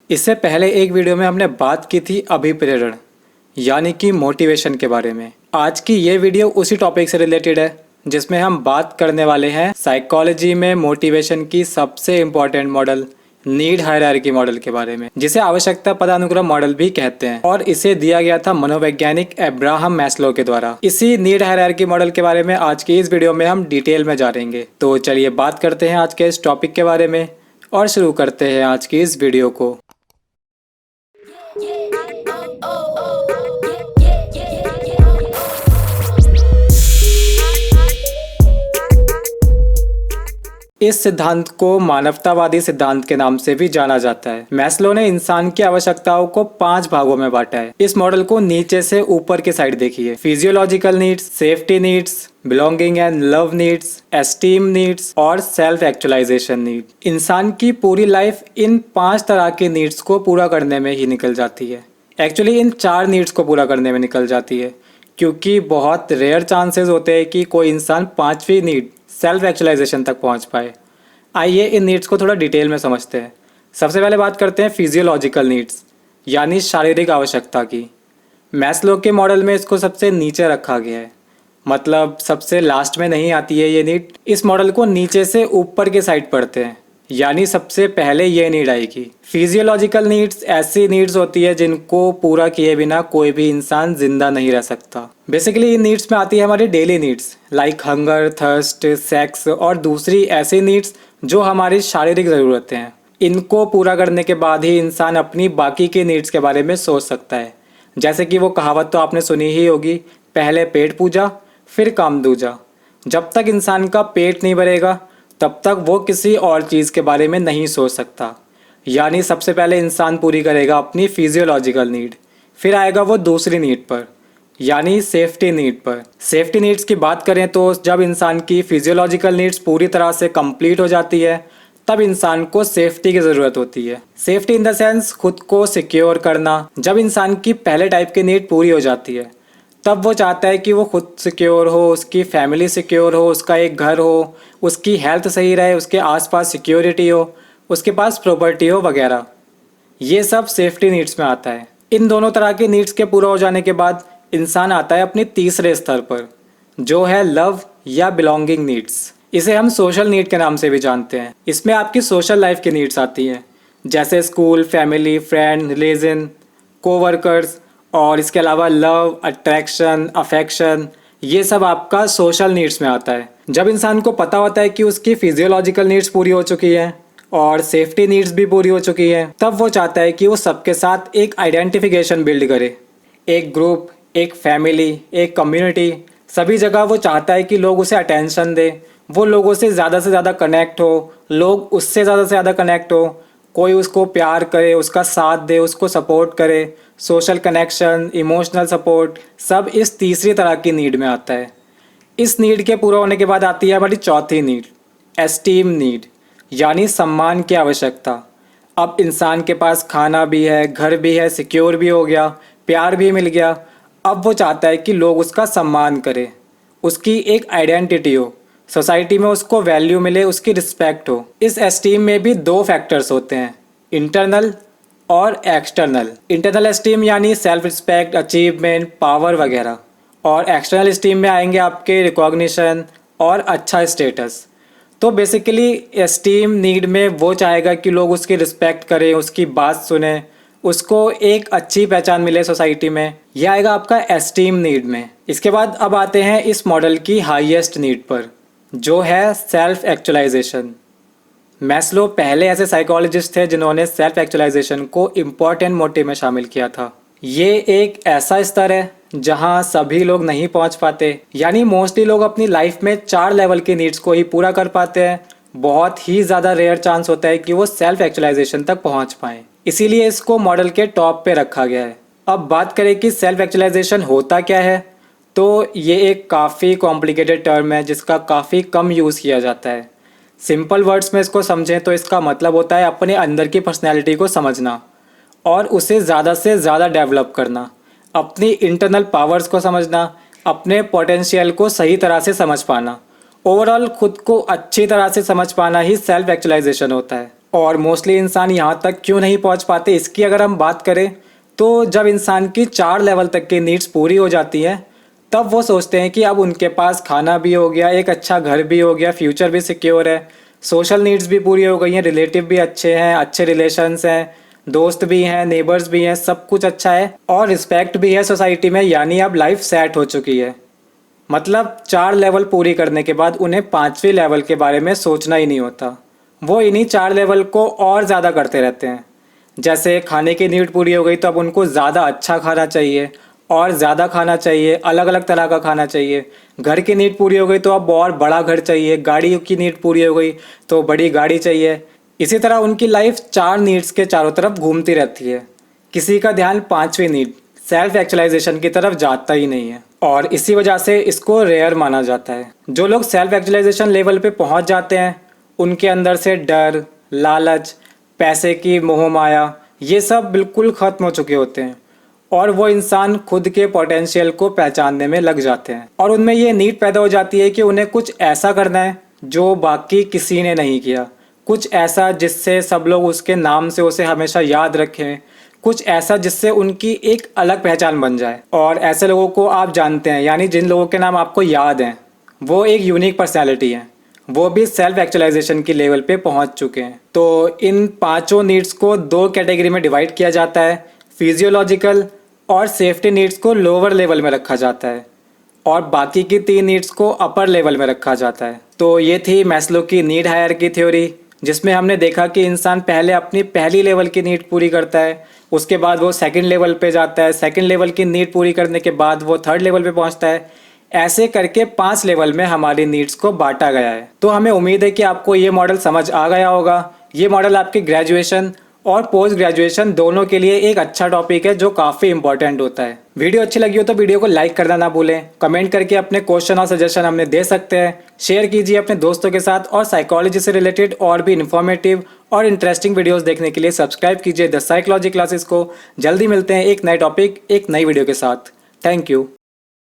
इससे पहले एक वीडियो में हमने बात की थी अभिप्रेरण यानी कि मोटिवेशन के बारे में। आज की ये वीडियो उसी टॉपिक से रिलेटेड है जिसमें हम बात करने वाले हैं साइकोलॉजी में मोटिवेशन की सबसे important model need hierarchy model के बारे में, जिसे आवश्यकता पदानुक्रम मॉडल भी कहते हैं और इसे दिया गया था मनोवैज्ञानिक अब्राहम मैस्लो के द्वारा। इसी नीड हायरार्की मॉडल के बारे में आज की इस वीडियो में हम डिटेल में जानेंगे। तो चलिए बात करते हैं आज के इस टॉपिक के बारे में और शुरू करते हैं आज की इस वीडियो को। इस सिद्धांत को मानवतावादी सिद्धांत के नाम से भी जाना जाता है। मैस्लो ने इंसान की आवश्यकताओं को 5 भागों में बांटा है। इस मॉडल को नीचे से ऊपर की साइड देखिए। Physiological needs, safety needs, belonging and love needs, esteem needs और सेल्फ एक्चुअलाइजेशन नीड। इंसान की पूरी लाइफ इन 5 तरह के नीड्स को पूरा करने में ही निकल जाती है। एक्चुअली इन 4 नीड्स को पूरा करने में निकल जाती है, क्योंकि बहुत रेयर चांसेस होते हैं कि कोई इंसान 5वीं नीड सेल्फ एक्चुअलाइजेशन तक पहुंच पाए। आइए इन नीड्स को थोड़ा डिटेल में समझते हैं। सबसे पहले बात करते हैं फिजियोलॉजिकल नीड्स यानी शारीरिक आवश्यकता की। मैस्लो के मॉडल में इसको सबसे नीचे रखा गया है, मतलब सबसे लास्ट में नहीं आती है ये नीड। इस मॉडल को नीचे से ऊपर के साइड पढ़ते हैं, यानी सबसे पहले ये नीड आएगी। फिजियोलॉजिकल नीड्स ऐसी नीड्स होती है जिनको पूरा किए बिना कोई भी इंसान जिंदा नहीं रह सकता। बेसिकली इन नीड्स में आती है हमारी daily needs like hunger, thirst, sex और दूसरी ऐसी नीड्स जो हमारी शारीरिक ज़रूरतें हैं। इनको पूरा करने के बाद ही इंसान अपनी बाकी के नीड्स के बारे में सोच सकता है। जैसे कि वो कहावत तो आपने सुनी ही होगी, पहले पेट पूजा फिर काम दूजा। जब तक इंसान का पेट नहीं भरेगा तब तक वो किसी और चीज़ के बारे में नहीं सोच सकता। यानी सबसे पहले इंसान पूरी करेगा अपनी फिजियोलॉजिकल नीड, फिर आएगा वो दूसरी नीड पर यानी सेफ्टी नीड पर। सेफ्टी नीड्स की बात करें तो जब इंसान की फिजियोलॉजिकल नीड्स पूरी तरह से कंप्लीट हो जाती है तब इंसान को सेफ्टी की ज़रूरत होती है। सेफ्टी इन द सेंस खुद को सिक्योर करना। जब इंसान की पहले टाइप की नीड पूरी हो जाती है तब वो चाहता है कि वो खुद सिक्योर हो, उसकी फैमिली सिक्योर हो, उसका एक घर हो, उसकी हेल्थ सही रहे, उसके आसपास सिक्योरिटी हो, उसके पास प्रॉपर्टी हो वगैरह। ये सब सेफ्टी नीड्स में आता है। इन दोनों तरह की नीड्स के पूरा हो जाने के बाद इंसान आता है अपने तीसरे स्तर पर, जो है लव या बिलोंगिंग नीड्स। इसे हम सोशल नीड के नाम से भी जानते हैं। इसमें आपकी सोशल लाइफ की नीड्स आती हैं, जैसे school, family, friend, religion, coworkers और इसके अलावा लव, अट्रैक्शन, अफेक्शन, ये सब आपका सोशल नीड्स में आता है। जब इंसान को पता होता है कि उसकी फिजियोलॉजिकल नीड्स पूरी हो चुकी है और सेफ्टी नीड्स भी पूरी हो चुकी है, तब वो चाहता है कि वो सबके साथ एक आइडेंटिफिकेशन बिल्ड करे। एक ग्रुप, एक फैमिली, एक कम्युनिटी, सभी जगह वो चाहता है कि लोग उसे अटेंशन दे, वो लोगों से ज़्यादा कनेक्ट हो, लोग उससे ज़्यादा कनेक्ट हो, कोई उसको प्यार करे, उसका साथ दे, उसको सपोर्ट करे। सोशल कनेक्शन, इमोशनल सपोर्ट, सब इस तीसरी तरह की नीड में आता है। इस नीड के पूरा होने के बाद आती है हमारी चौथी नीड, एस्टीम नीड यानी सम्मान की आवश्यकता। अब इंसान के पास खाना भी है, घर भी है, सिक्योर भी हो गया, प्यार भी मिल गया। अब वो चाहता है कि लोग उसका सम्मान करें, उसकी एक आइडेंटिटी हो, सोसाइटी में उसको वैल्यू मिले, उसकी रिस्पेक्ट हो। इस एस्टीम में भी 2 फैक्टर्स होते हैं, इंटरनल और एक्सटर्नल। इंटरनल एस्टीम यानी सेल्फ रिस्पेक्ट, अचीवमेंट, पावर वगैरह, और एक्सटर्नल एस्टीम में आएंगे आपके रिकॉग्निशन और अच्छा स्टेटस। तो बेसिकली एस्टीम नीड में वो चाहेगा कि लोग उसकी रिस्पेक्ट करें, उसकी बात सुने, उसको एक अच्छी पहचान मिले सोसाइटी में। यह आएगा आपका एस्टीम नीड में। इसके बाद अब आते हैं इस मॉडल की हाईएस्ट नीड पर, जो है सेल्फ एक्चुअलाइजेशन। मैस्लो पहले ऐसे साइकोलॉजिस्ट थे जिन्होंने सेल्फ एक्चुअलाइजेशन को इम्पॉर्टेंट मोटिव में शामिल किया था। ये एक ऐसा स्तर है जहां सभी लोग नहीं पहुंच पाते, यानी मोस्टली लोग अपनी लाइफ में 4 लेवल की नीड्स को ही पूरा कर पाते हैं। बहुत ही ज़्यादा रेयर चांस होता है कि वो सेल्फ एक्चुअलाइजेशन तक पहुंच पाएँ, इसीलिए इसको मॉडल के टॉप पे रखा गया है। अब बात करें कि सेल्फ एक्चुअलाइजेशन होता क्या है, तो ये एक काफ़ी कॉम्प्लिकेटेड टर्म है जिसका काफ़ी कम यूज़ किया जाता है। सिंपल वर्ड्स में इसको समझें तो इसका मतलब होता है अपने अंदर की पर्सनैलिटी को समझना और उसे ज़्यादा से ज़्यादा डेवलप करना, अपनी इंटरनल पावर्स को समझना, अपने पोटेंशियल को सही तरह से समझ पाना, ओवरऑल खुद को अच्छी तरह से समझ पाना ही सेल्फ एक्चुअलाइजेशन होता है। और मोस्टली इंसान यहाँ तक क्यों नहीं पहुँच पाते, इसकी अगर हम बात करें तो जब इंसान की 4 लेवल तक की नीड्स पूरी हो जाती हैं तब वो सोचते हैं कि अब उनके पास खाना भी हो गया, एक अच्छा घर भी हो गया, फ्यूचर भी सिक्योर है, सोशल नीड्स भी पूरी हो गई हैं, रिलेटिव भी अच्छे हैं, अच्छे रिलेशंस हैं, दोस्त भी हैं, नेबर्स भी हैं, सब कुछ अच्छा है और रिस्पेक्ट भी है सोसाइटी में, यानी अब लाइफ सेट हो चुकी है। मतलब 4 लेवल पूरी करने के बाद उन्हें 5वें लेवल के बारे में सोचना ही नहीं होता। वो इन्हीं 4 लेवल को और ज़्यादा करते रहते हैं। जैसे खाने की नीड पूरी हो गई तो अब उनको ज़्यादा अच्छा खाना चाहिए और ज़्यादा खाना चाहिए, अलग अलग तरह का खाना चाहिए। घर की नीड पूरी हो गई तो अब और बड़ा घर चाहिए, गाड़ी की नीड पूरी हो गई तो बड़ी गाड़ी चाहिए। इसी तरह उनकी लाइफ 4 नीड्स के चारों तरफ घूमती रहती है। किसी का ध्यान 5वीं नीड सेल्फ एक्चुअलाइजेशन की तरफ जाता ही नहीं है और इसी वजह से इसको रेयर माना जाता है। जो लोग सेल्फ एक्चुअलाइजेशन लेवल पे पहुंच जाते हैं उनके अंदर से डर, लालच, पैसे की मोह माया ये सब बिल्कुल ख़त्म हो चुके होते हैं और वो इंसान खुद के पोटेंशियल को पहचानने में लग जाते हैं और उनमें ये नीड पैदा हो जाती है कि उन्हें कुछ ऐसा करना है जो बाकी किसी ने नहीं किया, कुछ ऐसा जिससे सब लोग उसके नाम से उसे हमेशा याद रखें, कुछ ऐसा जिससे उनकी एक अलग पहचान बन जाए। और ऐसे लोगों को आप जानते हैं, यानी जिन लोगों के नाम आपको याद हैं वो एक यूनिक पर्सनैलिटी है, वो भी सेल्फ एक्चुअलाइजेशन की लेवल पे पहुंच चुके हैं। तो इन 5 नीड्स को 2 कैटेगरी में डिवाइड किया जाता है, फिजियोलॉजिकल और सेफ्टी नीड्स को लोअर लेवल में रखा जाता है और बाकी की 3 नीड्स को अपर लेवल में रखा जाता है। तो ये थी मैस्लो की नीड हायरार्की थ्योरी, जिसमें हमने देखा कि इंसान पहले अपनी पहली लेवल की नीड पूरी करता है, उसके बाद वो सेकंड लेवल पे जाता है, सेकंड लेवल की नीड पूरी करने के बाद वो थर्ड लेवल पे पहुंचता है। ऐसे करके 5 लेवल में हमारी नीड्स को बांटा गया है। तो हमें उम्मीद है कि आपको ये मॉडल समझ आ गया होगा। ये मॉडल आपकी ग्रेजुएशन और पोस्ट ग्रेजुएशन दोनों के लिए एक अच्छा टॉपिक है जो काफ़ी इंपॉर्टेंट होता है। वीडियो अच्छी लगी हो तो वीडियो को लाइक करना ना भूलें, कमेंट करके अपने क्वेश्चन और सजेशन हमें दे सकते हैं, शेयर कीजिए अपने दोस्तों के साथ और साइकोलॉजी से रिलेटेड और भी इन्फॉर्मेटिव और इंटरेस्टिंग वीडियोस देखने के लिए सब्सक्राइब कीजिए द साइकोलॉजी क्लासेस को। जल्दी मिलते हैं एक नए टॉपिक एक नई वीडियो के साथ। Thank you.